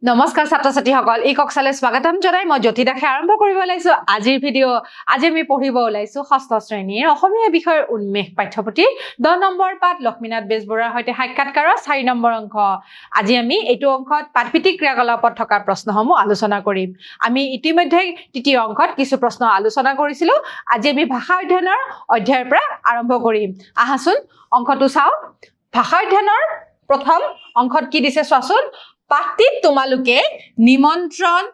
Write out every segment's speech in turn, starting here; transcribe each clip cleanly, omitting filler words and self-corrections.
নমস্কাৰ ছাত্ৰ ছাত্ৰীসকল এই কক্সালে স্বাগতম জনাই মই জ্যোতি দাসে আৰম্ভ কৰিব ওলাইছো আজিৰ ভিডিঅ আজি আমি পঢ়িব ওলাইছো ষষ্ঠ শ্ৰেণীৰ অসমীয়া বিষয়ৰ উন্মেষ পাঠ্যপুথি 10 নম্বৰ পাঠ লক্ষ্মীনাথ বেজবৰুৱাৰ সৈতে সাক্ষাৎকাৰৰ 4 নম্বৰ অংক আজি আমি এইটো অংকত পাঠভিত্তিক ক্ৰিয়াকলাপত থকা প্ৰশ্নসমূহ আলোচনা কৰিম আমি ইতিমধ্যে তৃতীয় অংকত কিছু প্ৰশ্ন আলোচনা কৰিছিলো আজি আমি ভাষা অধ্যয়নৰ অধ্যায়ৰ পৰা আৰম্ভ কৰিম আহাচোন অংকটো চাও ভাষা অধ্যয়নৰ প্ৰথম অংকত কি দিছে চোৱাচোন পাঠটিত তোমালোকে নিমন্ত্ৰণ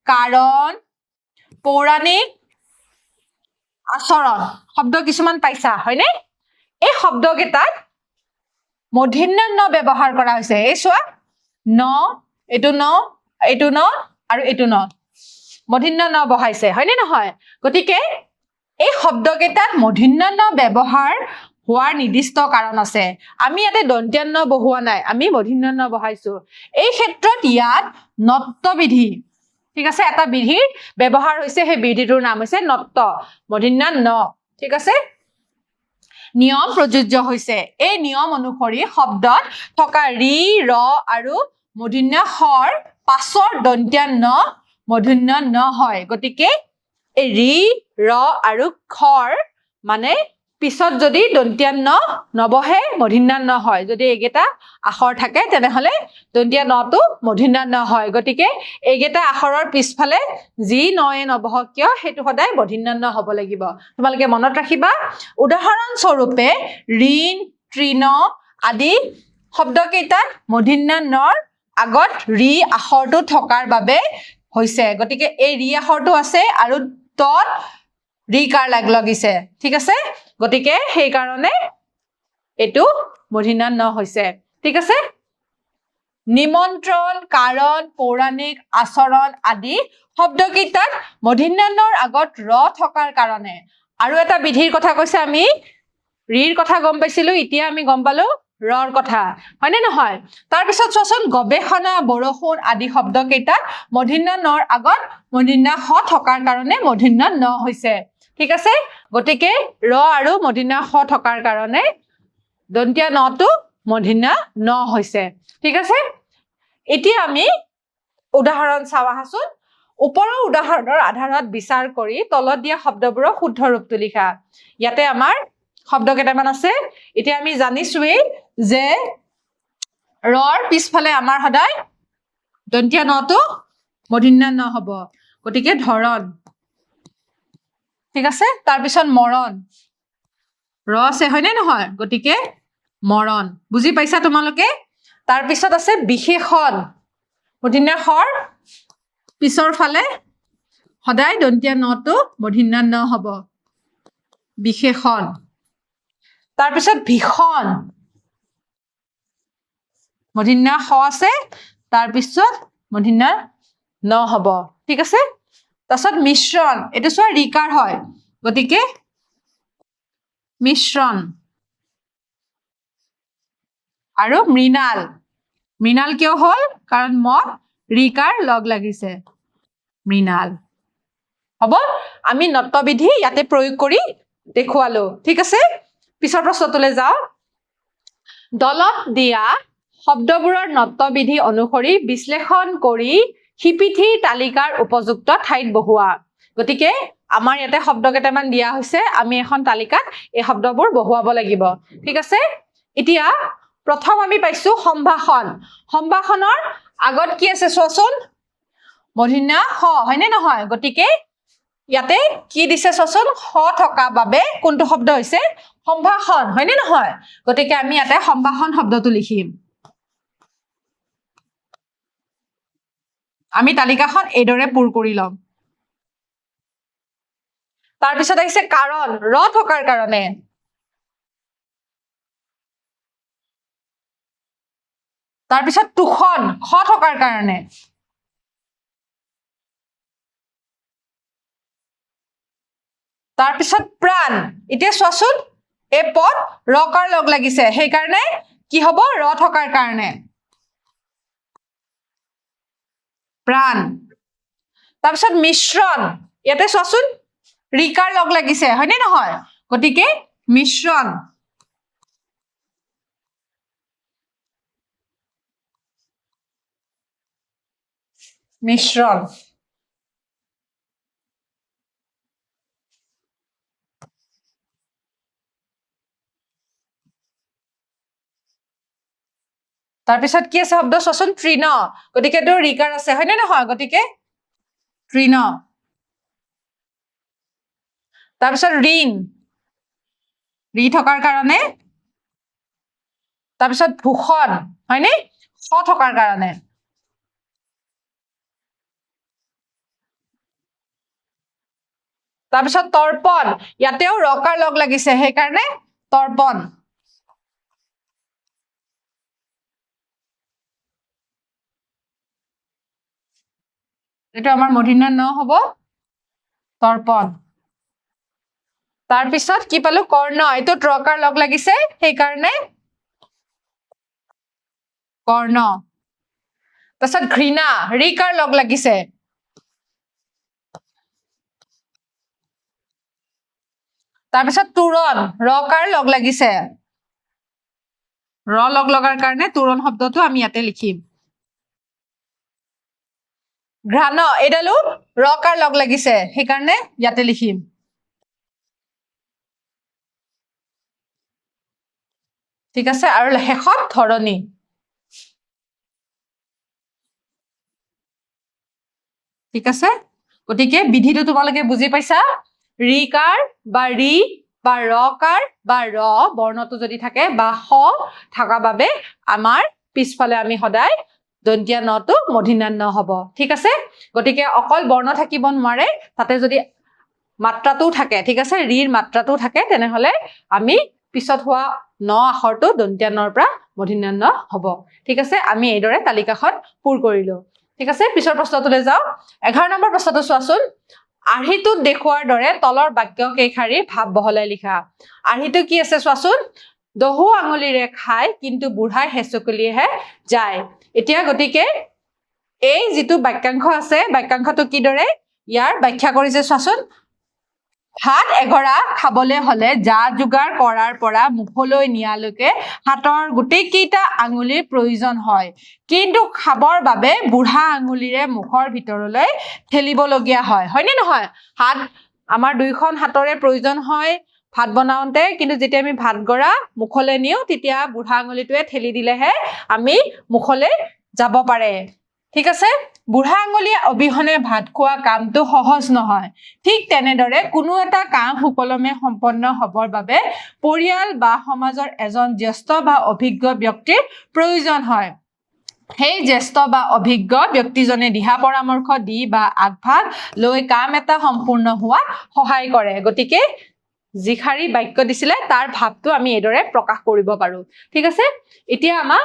কাৰণ পৌৰাণিক আচৰণ শব্দ কিছুমান পাইছা হয়নে এই শব্দকেইটাত মূৰ্ধন্য ন ব্যৱহাৰ কৰা হৈছে এই চোৱা ন এইটো ন আৰু এইটো ন মূৰ্ধন্য ন বহাইছে হয়নে নহয় গতিকে এই শব্দকেইটাত মূৰ্ধন্য ন ব্যৱহাৰ হোৱাৰ নিৰ্দিষ্ট কাৰণ আছে আমি ইয়াতে দন্ত্য ন বহোৱা নাই আমি মূৰ্ধন্য ন বহাইছো এই ক্ষেত্ৰত ইয়াত নত্ত বিধি ঠিক আছে এটা বিধিৰ ব্যৱহাৰ হৈছে সেই বিধিটোৰ নাম হৈছে নত্ত মূৰ্ধন্য ন ঠিক আছে নিয়ম প্ৰযোজ্য হৈছে এই নিয়ম অনুসৰি শব্দত থকা ৰি ৰ আৰু মূৰ্ধন্য হৰ পাছৰ দন্ত্য ন মূৰ্ধন্য ন হয় গতিকে এই ৰি ৰ আৰু খৰ মানে পিছত যদি দন্ত্য ন নবহে মূৰ্ধন্য ন হয় যদি এইকেইটা আখৰ থাকে তেনেহলে দন্ত্য নটো মূৰ্ধন্য ন হয় গতিকে এইকেইটা আখৰৰ পিছফালে যি নয়ে নবহক কিয় হেতু সদায় মূৰ্ধন্য ন হ'ব লাগিব তোমালোকে মনত ৰাখিবা উদাহৰণ স্বৰূপে ঋণ তৃণ আদি শব্দকেইটাত মূৰ্ধন্য নৰ আগত ৰি আখৰটো থকাৰ বাবে হৈছে গতিকে এই ৰি আখৰটো আছে আৰু তত ৰিকাৰ লাগিছে ঠিক আছে গতিকে সেই কাৰণে এটো মূৰ্ধন্য ন হৈছে ঠিক আছে নিমন্ত্ৰণ কাৰণ পৌৰাণিক আচৰণ আদি শব্দকেইটাত মূৰ্ধন্য নৰ আগত ৰ থকাৰ কাৰণে আৰু এটা বিধিৰ কথা কৈছে আমি ৰিৰ কথা গম পাইছিলো এতিয়া আমি গম পালো ৰৰ কথা হয়নে নহয় তাৰ পিছত চোৱাচোন গৱেষণা বৰষুণ আদি শব্দকেইটাত মূৰ্ধন্য নৰ আগত মূৰ্ধন্য হ থকাৰ কাৰণে মূৰ্ধন্য ন হৈছে ঠিক আছে গতিকে ৰ আৰু মূৰ্ধন্য হ থকাৰ কাৰণে দন্ত্য নটো মূৰ্ধন্য ন হৈছে ঠিক আছে এতিয়া আমি উদাহৰণ চাও আহাচোন ওপৰৰ উদাহৰণৰ আধাৰত বিচাৰ কৰি তলত দিয়া শব্দবোৰৰ শুদ্ধ ৰূপটো লিখা ইয়াতে আমাৰ শব্দ কেইটামান আছে এতিয়া আমি জানিছোৱেই যে ৰৰ পিছফালে আমাৰ সদায় দন্ত্য নটো মূৰ্ধন্য ন হ'ব গতিকে ধৰণ ঠিক আছে তাৰ পিছত মৰণ ৰ আছে হয়নে নহয় গতিকে মৰণ বুজি পাইছা তোমালোকে তাৰ পিছত আছে বিশেষণ মূৰ্ধন্য হৰ পিছৰ ফালে সদায় দন্ত্য নটো মূৰ্ধন্য ন হ'ব বিশেষণ তাৰ পিছত ভীষণ মূৰ্ধন্য হ আছে তাৰ পিছত মূৰ্ধন্য ন হ'ব ঠিক আছে তাৰপিছত মিশ্ৰণ এইটো চোৱা ৰিকাৰ হয় গতিকে মিশ্ৰণ আৰু মৃণাল মৃণাল কিয় হল কাৰণ মত ৰিকাৰ লগ লাগিছে মৃণাল হ'ব আমি নত্ত বিধি ইয়াতে প্ৰয়োগ কৰি দেখুৱালো ঠিক আছে পিছৰ প্ৰশ্নটোলৈ যাও দলত দিয়া শব্দবোৰৰ নত্ত বিধি অনুসৰি বিশ্লেষণ কৰি হিপিঠিৰ তালিকাৰ উপযুক্ত ঠাইত বহোৱা গতিকে আমাৰ ইয়াতে শব্দ কেইটামান দিয়া হৈছে আমি এখন তালিকাত এই শব্দবোৰ বহুৱাব লাগিব ঠিক আছে এতিয়া প্ৰথম আমি পাইছো সম্ভাষণ সম্ভাষণৰ আগত কি আছে চোৱাচোন মূৰ্ধন্য হ হয়নে নহয় গতিকে ইয়াতে কি দিছে চোৱাচোন হ থকা বাবে কোনটো শব্দ হৈছে সম্ভাষণ হয়নে নহয় গতিকে আমি ইয়াতে সম্ভাষণ শব্দটো লিখিম আমি তালিকাখন এইদৰে পূৰ কৰি লম তাৰ পিছত আহিছে কাৰণ ৰ থকাৰ কাৰণে তাৰ পিছত তুষণ খ থকাৰ কাৰণে তাৰ পিছত প্ৰাণ এতিয়া চোৱাচোন এই পদ ৰকাৰ লগ লাগিছে সেই কাৰণে কি হ'ব ৰ থকাৰ কাৰণে প্ৰাণ তাৰ পিছত মিশ্ৰণ ইয়াতে চোৱাচোন ৰিকাৰ লগ লাগিছে হয়নে নহয় গতিকে মিশ্ৰণ মিশ্ৰণ তাৰপিছত কি আছে শব্দ চোৱাচোন তৃণ গতিকে তো ৰিকাৰ আছে হয়নে নহয় গতিকে তৃণ তাৰপিছত ঋণ ৰি থকাৰ কাৰণে তাৰপিছত ভূষণ হয়নে স থকাৰ কাৰণে তাৰপিছত তৰ্পণ ইয়াতেও ৰকাৰ লগ লাগিছে সেইকাৰণে তৰ্পণ এইটো আমাৰ মূৰ্ধন্য ন হ'ব তৰ্পণ তাৰপিছত কি পালো কৰ্ণ এইটোত ৰকাৰ লগ লাগিছে সেইকাৰণে কৰ্ণ তাৰপিছত ঘৃণা ৰিকাৰ লগ লাগিছে তাৰপিছত তুৰণ ৰকাৰ লগ লাগিছে ৰ লগ লগাৰ কাৰণে তুৰণ শব্দটো আমি ইয়াতে লিখিম ঘ্ৰাণ এইডালো ৰকাৰ লগ লাগিছে সেইকাৰণে ইয়াতে লিখিম ঠিক আছে আৰু শেষত ধৰণী ঠিক আছে গতিকে বিধিটো তোমালোকে বুজি পাইছা ৰিকাৰ বা ৰি বা ৰকাৰ বা ৰ বৰ্ণটো যদি থাকে বা স থকা বাবে আমাৰ পিছফালে আমি সদায় দন্তীয়া নটো মূৰ্ধন্য হ'ব ঠিক আছে গতিকে অকল বৰ্ণ থাকিব নোৱাৰে তাতে যদি মাত্ৰাটো থাকে ঠিক আছে ৰিৰ মাত্ৰাটো থাকে তেনেহলে আমি পিছত হোৱা ন আখৰটো দন্তীয়া নৰ পৰা মূৰ্ধন্য হ'ব ঠিক আছে আমি এইদৰে তালিকাখন পূৰ কৰিলো ঠিক আছে পিছৰ প্ৰশ্নটোলৈ যাওঁ 11 নম্বৰ প্ৰশ্নটো চোৱাচোন আৰ্হিটোত দেখুৱাৰ দৰে তলৰ বাক্য কেইখাৰী ভাৱ বহলাই লিখা আৰ্হিটো কি আছে চোৱাচোন দহু আঙুলিৰে খায় কিন্তু বুঢ়াই হেচকলিয়েহে যায় এতিয়া গতিকে এই যিটো বাক্যাংশ আছে বাক্যাংশটো কিদৰে ইয়াৰ ব্যাখ্যা কৰিছে চোৱাচোন ভাত এগৰা খাবলৈ হলে যা যোগাৰ কৰাৰ পৰা মুখলৈ নিয়ালৈকে হাতৰ গোটেই কেইটা আঙুলিৰ প্ৰয়োজন হয় কিন্তু খাবৰ বাবে বুঢ়া আঙুলিৰে মুখৰ ভিতৰলৈ ঠেলিবলগীয়া হয় হয়নে নহয় হাত আমাৰ দুইখন হাতৰে প্ৰয়োজন হয় ভাত বনাওঁতে কিন্তু যেতিয়া আমি ভাত গৰা মুখলৈ নিও তেতিয়া বুঢ়া আঙুলিটোৱে ঠেলি দিলেহে আমি মুখলৈ যাব পাৰে ঠিক আছে বুঢ়া আঙুলি অবিহনে ভাত খোৱা কামটো সহজ নহয় ঠিক তেনেদৰে কোনো এটা কাম সুকলমে সম্পন্ন হ'বৰ বাবে পৰিয়াল বা সমাজৰ এজন জ্যেষ্ঠ বা অভিজ্ঞ ব্যক্তিৰ প্ৰয়োজন হয় সেই জ্যেষ্ঠ বা অভিজ্ঞ ব্যক্তিজনে দিহা পৰামৰ্শ দি বা আগভাগ লৈ কাম এটা সম্পূৰ্ণ হোৱা সহায় কৰে গতিকে যিখাৰী বাক্য দিছিলে তাৰ ভাৱটো আমি এইদৰে প্ৰকাশ কৰিব পাৰো ঠিক আছে এতিয়া আমাক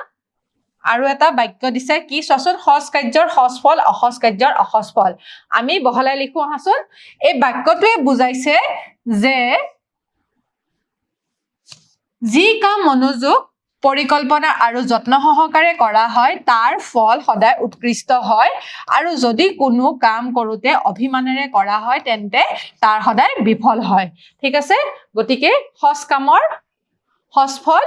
আৰু এটা বাক্য দিছে কি চোৱাচোন সজ কাৰ্যৰ সজ ফল অসজ কাৰ্যৰ অসজ ফল আমি বহলাই লিখো আহাচোন এই বাক্যটোৱে বুজাইছে যে যি কাম মনোযোগ পৰিকল্পনা আৰু যত্ন সহকাৰে কৰা হয় তাৰ ফল সদায় উৎকৃষ্ট হয় আৰু যদি কোনো কাম কৰোতে অভিমানেৰে কৰা হয় তেন্তে তাৰ সদায় বিফল হয় ঠিক আছে গতিকে সজ কামৰ সজ ফল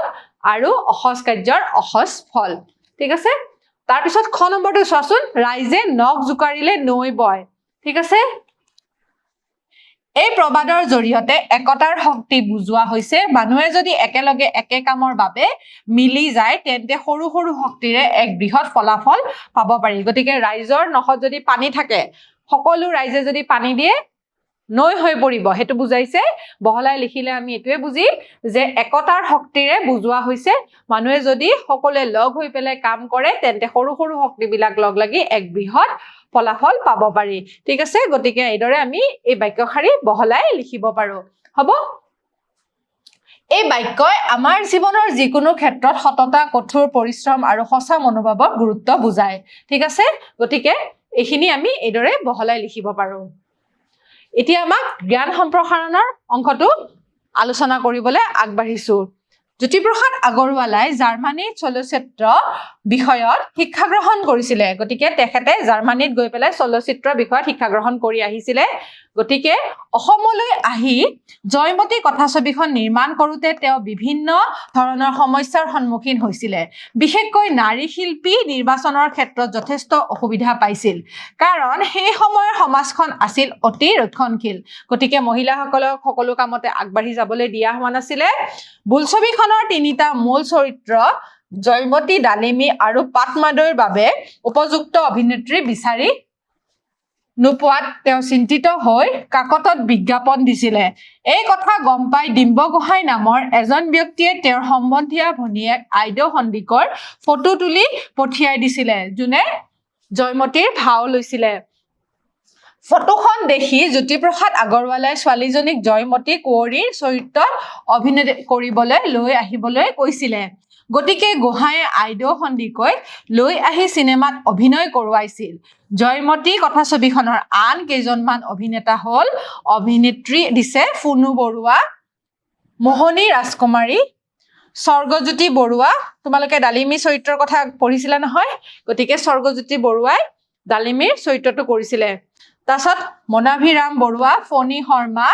আৰু অসজ কাৰ্যৰ অসজ ফল ঠিক আছে তাৰপিছত খ নম্বৰটো চোৱাচোন ৰাইজে নখ জোকাৰিলে নৈ বয় ঠিক আছে এই প্ৰবাদৰ জৰিয়তে একতাৰ শক্তি বুজোৱা হৈছে মানুহে যদি একেলগে একে কামৰ বাবে মিলি যায় তেন্তে সৰু সৰু শক্তিৰে এক বৃহৎ ফলাফল পাব পাৰি গতিকে ৰাইজৰ নখত যদি পানী থাকে সকলো ৰাইজে যদি পানী দিয়ে নৈ হৈ পৰিব হেতু বুজাইছে বহলাই লিখিলে আমি এটোৱে বুজি যে একতাৰ শক্তিৰে বুজোৱা হৈছে মানুহে যদি সকলোৱে লগ হৈ পেলাই কাম কৰে তেন্তে সৰু সৰু শক্তিবিলাক লগ লাগি এক বৃহৎ ফলাফল পাব পাৰি ঠিক আছে গতিকে এইদৰে আমি এই বাক্যখাৰী বহলাই লিখিব পাৰো হ'ব এই বাক্যই আমাৰ জীৱনৰ যিকোনো ক্ষেত্ৰত সততা কঠোৰ পৰিশ্ৰম আৰু সঁচা মনোভাৱৰ গুৰুত্ব বুজায় ঠিক আছে গতিকে এইখিনি আমি এইদৰে বহলাই লিখিব পাৰো এতিয়া আমাক জ্ঞান সম্প্ৰসাৰণৰ অংশটো আলোচনা কৰিবলৈ আগবাঢ়িছো জ্যোতিপ্ৰসাদ আগৰৱালাই জাৰ্মানী চলচ্চিত্ৰ বিষয়ত শিক্ষা গ্ৰহণ কৰিছিলে গতিকে তেখেতে জাৰ্মানীত গৈ পেলাই চলচ্চিত্ৰ বিষয়ত শিক্ষা গ্ৰহণ কৰি আহিছিলে গতিকে অসমলৈ আহি জয়মতী কথাছবিখন নিৰ্মাণ কৰোঁতে তেওঁ বিভিন্ন ধৰণৰ সমস্যাৰ সন্মুখীন হৈছিলে বিশেষকৈ নাৰী শিল্পী নিৰ্বাচনৰ ক্ষেত্ৰত যথেষ্ট অসুবিধা পাইছিল কাৰণ সেই সময়ৰ সমাজখন আছিল অতি ৰক্ষণশীল গতিকে মহিলাসকলক সকলো কামতে আগবাঢ়ি যাবলৈ দিয়া হোৱা নাছিলে বোলছবিখনৰ তিনিটা মূল চৰিত্ৰ জয়মতী ডালিমী আৰু পাটমাদৈৰ বাবে উপযুক্ত অভিনেত্ৰী বিচাৰি নোপোৱাত তেওঁ চিন্তিত হৈ কাকতত বিজ্ঞাপন দিছিলে এই কথা গম পাই ডিম্ব গোহাঁই নামৰ এজন ব্যক্তিয়ে তেওঁৰ সম্বন্ধীয়া ভনীয়েক আইদেউ সন্দিকৰ ফটো তুলি পঠিয়াই দিছিলে যোনে জয়মতীৰ ভাও লৈছিলে ফটোখন দেখি জ্যোতিপ্ৰসাদ আগৰৱালাই ছোৱালীজনীক জয়মতী কুঁৱৰীৰ চৰিত্ৰত অভিনয় কৰিবলৈ লৈ আহিবলৈ কৈছিলে গতিকে গোহাঁয়ে আইদেউ সন্দিকৈ লৈ আহি চিনেমাত অভিনয় কৰোৱাইছিল জয়মতী কথাছবিখনৰ আন কেইজনমান অভিনেতা হ'ল অভিনেত্ৰী দিছে ফুনু বৰুৱা মোহনী ৰাজকুমাৰী স্বৰ্গজ্যোতি বৰুৱা তোমালোকে ডালিমী চৰিত্ৰৰ কথা পঢ়িছিলা নহয় গতিকে স্বৰ্গজ্যোতি বৰুৱাই ডালিমীৰ চৰিত্ৰটো কৰিছিলে তাৰপিছত মনাভিৰাম বৰুৱা ফণী শৰ্মা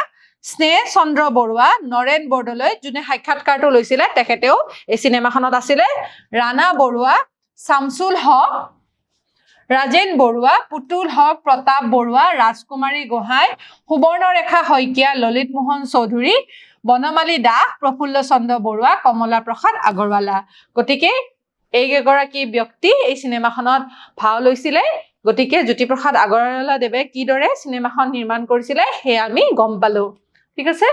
স্নেহ চন্দ্ৰ বৰুৱা নৰেন বৰদলৈ যোনে সাক্ষাৎকাৰটো লৈছিলে তেখেতেও এই চিনেমাখনত আছিলে ৰাণা বৰুৱা শামছুল হক ৰাজেন বৰুৱা পুতুল হক প্ৰতাপ বৰুৱা ৰাজকুমাৰী গোহাঁই সুবৰ্ণৰেখা শইকীয়া ললিত মোহন চৌধুৰী বনমালী দাস প্ৰফুল্ল চন্দ্ৰ বৰুৱা কমলা প্ৰসাদ আগৰৱালা গতিকে এইকেইগৰাকী ব্যক্তি এই চিনেমাখনত ভাও লৈছিলে গতিকে জ্যোতিপ্ৰসাদ আগৰৱালা দেৱে কিদৰে চিনেমাখন নিৰ্মাণ কৰিছিলে সেয়া আমি গম পালো ঠিক আছে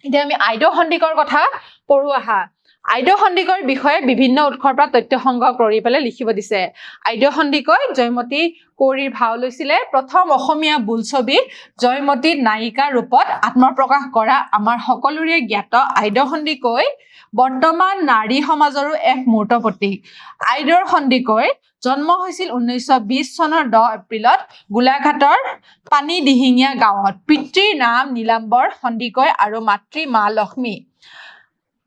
এতিয়া আমি আইদেউ সন্দিকৰ কথা পঢ়ো আহা আইদেউ সন্দিকৰ বিষয়ে বিভিন্ন উৎসৰ পৰা তথ্য সংগ্ৰহ কৰি পেলাই লিখিব দিছে আইদেউ সন্দিকৈ জয়মতী কুঁৱৰীৰ ভাও লৈছিলে প্ৰথম অসমীয়া বোলছবিত জয়মতী নায়িকাৰ ৰূপত আত্মপ্ৰকাশ কৰা আমাৰ সকলোৰে জ্ঞাত আইদেউ সন্দিকৈ বৰ্তমান নাৰী সমাজৰো এক মূৰ্ত প্ৰতীক আইদেউ সন্দিকৈ জন্ম হৈছিল 1920 চনৰ 10 এপ্ৰিলত গোলাঘাটৰ পানী দিহিঙীয়া গাঁৱত পিতৃৰ নাম নীলাম্বৰ সন্দিকৈ আৰু মাতৃ মা লক্ষ্মী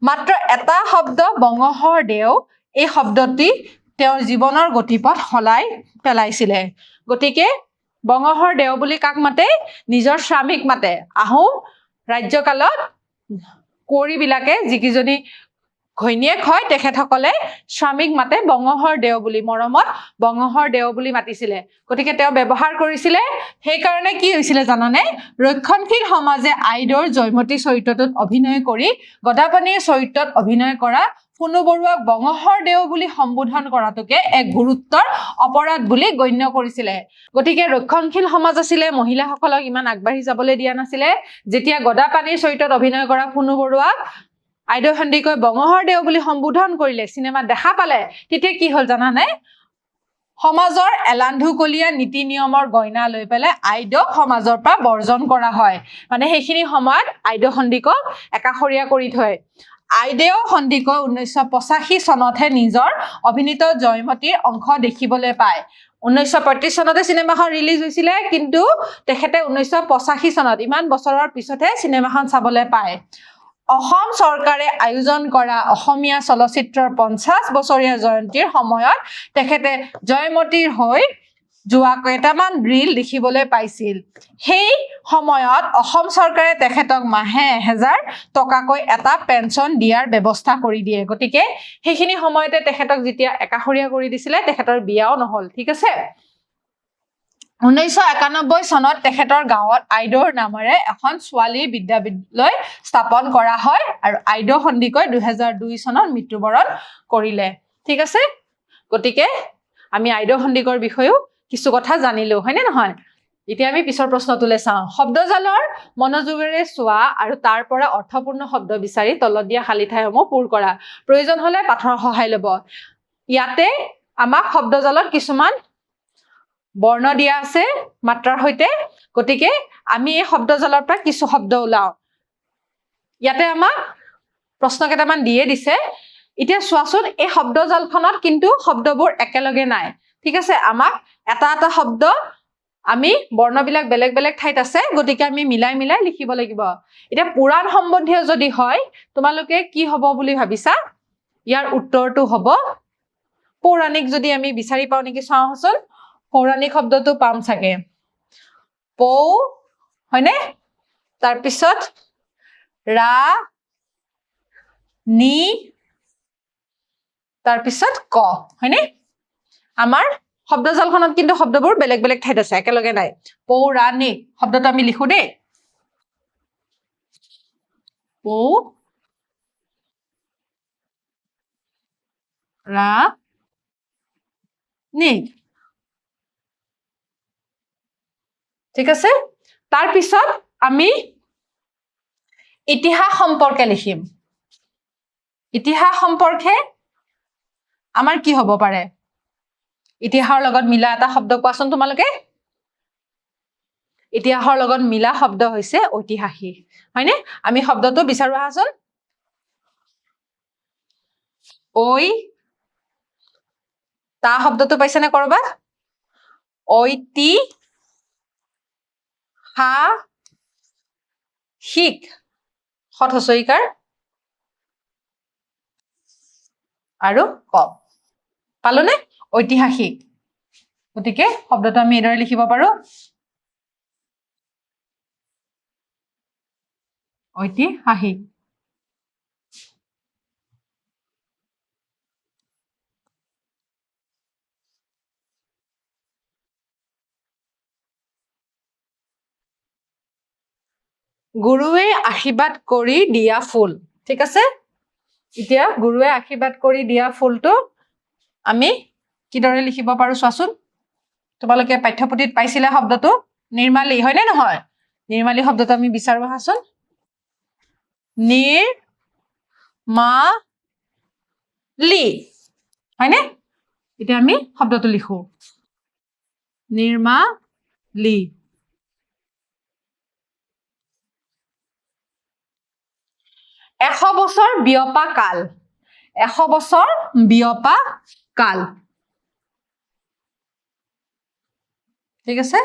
মাত্ৰ এটা শব্দ বঙহৰ দেও এই শব্দটি তেওঁৰ জীৱনৰ গতিপথ সলাই পেলাইছিলে গতিকে বঙহৰ দেও বুলি কাক মাতে নিজৰ স্বামীক মাতে আহোম ৰাজ্যকালত কুঁৱৰীবিলাকে যিকেইজনী ঘৈণীয়েক হয় তেখেতসকলে স্বামীক মাতে বঙহৰ দেও বুলি মৰমত বঙহৰ দেও বুলি মাতিছিলে গতিকে তেওঁ ব্যৱহাৰ কৰিছিলে সেইকাৰণে কি হৈছিলে জানানে ৰক্ষণশীল সমাজে আইদেউৰ জয়মতী চৰিত্ৰটোত অভিনয় কৰি গদাপাণিৰ চৰিত্ৰত অভিনয় কৰা ফুনু বৰুৱাক বঙহৰ দেও বুলি সম্বোধন কৰাটোকে এক গুৰুত্বৰ অপৰাধ বুলি গণ্য কৰিছিলে গতিকে ৰক্ষণশীল সমাজ আছিলে মহিলাসকলক ইমান আগবাঢ়ি যাবলৈ দিয়া নাছিলে যেতিয়া গদাপাণিৰ চৰিত্ৰত অভিনয় কৰা ফুনু বৰুৱাক আইদেউ সন্দিকৈ বঙহৰ দেও বুলি সম্বোধন কৰিলে চিনেমাত দেখা পালে তেতিয়া কি হ'ল জানানে সমাজৰ এলান্ধুকলীয়া নীতি নিয়মৰ গইনা লৈ পেলাই আইদেউ সমাজৰ পৰা বৰ্জন কৰা হয় মানে সেইখিনি সময়ত আইদেউ সন্দিকক একাষৰীয়া কৰি থয় আইদেউ সন্দিকৈ 1985 চনতহে নিজৰ অভিনীত জয়মতীৰ অংশ দেখিবলৈ পায় 1935 চনতে চিনেমাখন ৰিলিজ হৈছিলে কিন্তু তেখেতে 1985 চনত ইমান বছৰৰ পিছতহে চিনেমাখন চাবলৈ পায় অসম চৰকাৰে আয়োজন কৰা অসমীয়া চলচ্চিত্ৰৰ 50 বছৰীয়া জয়ন্তীৰ সময়ত তেখেতে জয়মতীৰ হৈ যোৱা কেইটামান ৰিল দেখিবলৈ পাইছিল সেই সময়ত অসম চৰকাৰে তেখেতক মাহে 1000 টকাকৈ এটা পেঞ্চন দিয়াৰ ব্যৱস্থা কৰি দিয়ে গতিকে সেইখিনি সময়তে তেখেতক যেতিয়া একাষৰীয়া কৰি দিছিলে তেখেতৰ বিয়াও নহল ঠিক আছে 1991 চনত তেখেতৰ গাঁৱত আইদেউৰ নামেৰে এখন ছোৱালী বিদ্যালয় স্থাপন কৰা হয় আৰু আইদেউ সন্দিকৈ 2002 চনত মৃত্যুবৰণ কৰিলে ঠিক আছে গতিকে আমি আইদেউ সন্দিকৰ বিষয়েও কিছু কথা জানিলো হয়নে নহয় এতিয়া আমি পিছৰ প্ৰশ্নটোলৈ চাওঁ শব্দজালৰ মনোযোগেৰে চোৱা আৰু তাৰ পৰা অৰ্থপূৰ্ণ শব্দ বিচাৰি তলত দিয়া খালী ঠাইসমূহ পূৰ কৰা প্ৰয়োজন হলে পাঠৰ সহায় ল'ব ইয়াতে আমাক শব্দজালত কিছুমান বৰ্ণ দিয়া আছে মাত্ৰাৰ সৈতে গতিকে আমি এই শব্দজালৰ পৰা কিছু শব্দ ওলাও ইয়াতে আমাক প্ৰশ্ন কেইটামান দিয়ে দিছে এতিয়া চোৱাচোন এই শব্দজালখনত কিন্তু শব্দবোৰ একেলগে নাই ঠিক আছে আমাক এটা এটা শব্দ আমি বৰ্ণবিলাক বেলেগ বেলেগ ঠাইত আছে গতিকে আমি মিলাই মিলাই লিখিব লাগিব এতিয়া পুৰাণ সম্বন্ধীয় যদি হয় তোমালোকে কি হ'ব বুলি ভাবিছা ইয়াৰ উত্তৰটো হ'ব পৌৰাণিক যদি আমি বিচাৰি পাওঁ নেকি চাওঁচোন পৌৰাণিক শব্দটো পাম চাগে পৌ হয়নে তাৰপিছত ৰা নি তাৰপিছত ক হয়নে আমাৰ শব্দজালখনত কিন্তু শব্দবোৰ বেলেগ বেলেগ ঠাইত আছে একেলগে নাই পৌৰাণিক শব্দটো আমি লিখো দেই পৌ ৰা নি ঠিক আছে তাৰপিছত আমি ইতিহাস সম্পৰ্কে লিখিম ইতিহাস সম্পৰ্কে আমাৰ কি হ'ব পাৰে ইতিহাসৰ লগত মিলা এটা শব্দ কোৱাচোন তোমালোকে ইতিহাসৰ লগত মিলা শব্দ হৈছে ঐতিহাসিক হয়নে আমি শব্দটো বিচাৰো আহাচোন ঐ তা শব্দটো পাইছেনে কৰবাত ঐতি হা শিক সৎ হচইকাৰ আৰু ক পালোনে ঐতিহাসিক গতিকে শব্দটো আমি এদৰে লিখিব পাৰো ঐতিহাসিক গুৰুৱে আশীৰ্বাদ কৰি দিয়া ফুল ঠিক আছে এতিয়া গুৰুৱে আশীৰ্বাদ কৰি দিয়া ফুলটো আমি কিদৰে লিখিব পাৰো চোৱাচোন তোমালোকে পাঠ্যপুথিত পাইছিলা শব্দটো নিৰ্মালী হয়নে নহয় নিৰ্মালী শব্দটো আমি বিচাৰো আহাচোন নিৰ মা লি হয়নে এতিয়া আমি শব্দটো লিখো নিৰ্মালী 100 বছৰ বিয়পা কাল 100 বছৰ বিয়পা কাল ঠিক আছে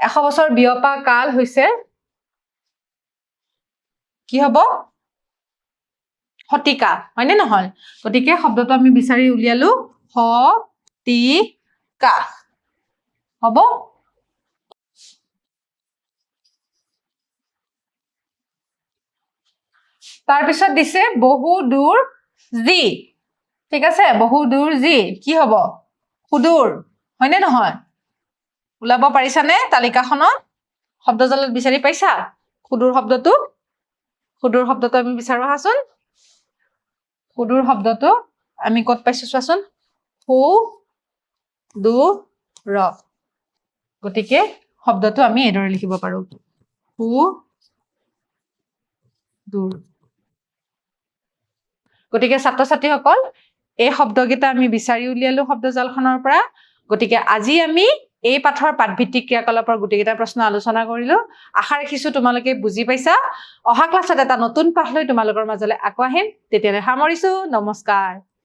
100 বছৰ বিয়পা কাল হৈছে কি হ'ব শতিকা হয়নে নহয় গতিকে শব্দটো আমি বিচাৰি উলিয়ালো শতিকা হ'ব তাৰপিছত দিছে বহু দূৰ জি ঠিক আছে বহু দূৰ জি কি হ'ব সুদূৰ হয়নে নহয় ওলাব পাৰিছানে তালিকাখনত শব্দজালত বিচাৰি পাইছা সুদূৰ শব্দটো আমি বিচাৰো আহাচোন সুদূৰ শব্দটো আমি ক'ত পাইছো চোৱাচোন সু দু ৰ গতিকে শব্দটো আমি এদৰে লিখিব পাৰো সু দূৰ গতিকে ছাত্ৰ ছাত্ৰীসকল এই শব্দকেইটা আমি বিচাৰি উলিয়ালো শব্দজালখনৰ পৰা গতিকে আজি আমি এই পাঠৰ পাঠভিত্তিক ক্ৰিয়াকলাপৰ গোটেইকেইটা প্ৰশ্ন আলোচনা কৰিলো আশা ৰাখিছো তোমালোকে বুজি পাইছা অহা ক্লাছত এটা নতুন পাঠ লৈ তোমালোকৰ মাজলৈ আকৌ আহিম তেতিয়ালৈ সামৰিছো নমস্কাৰ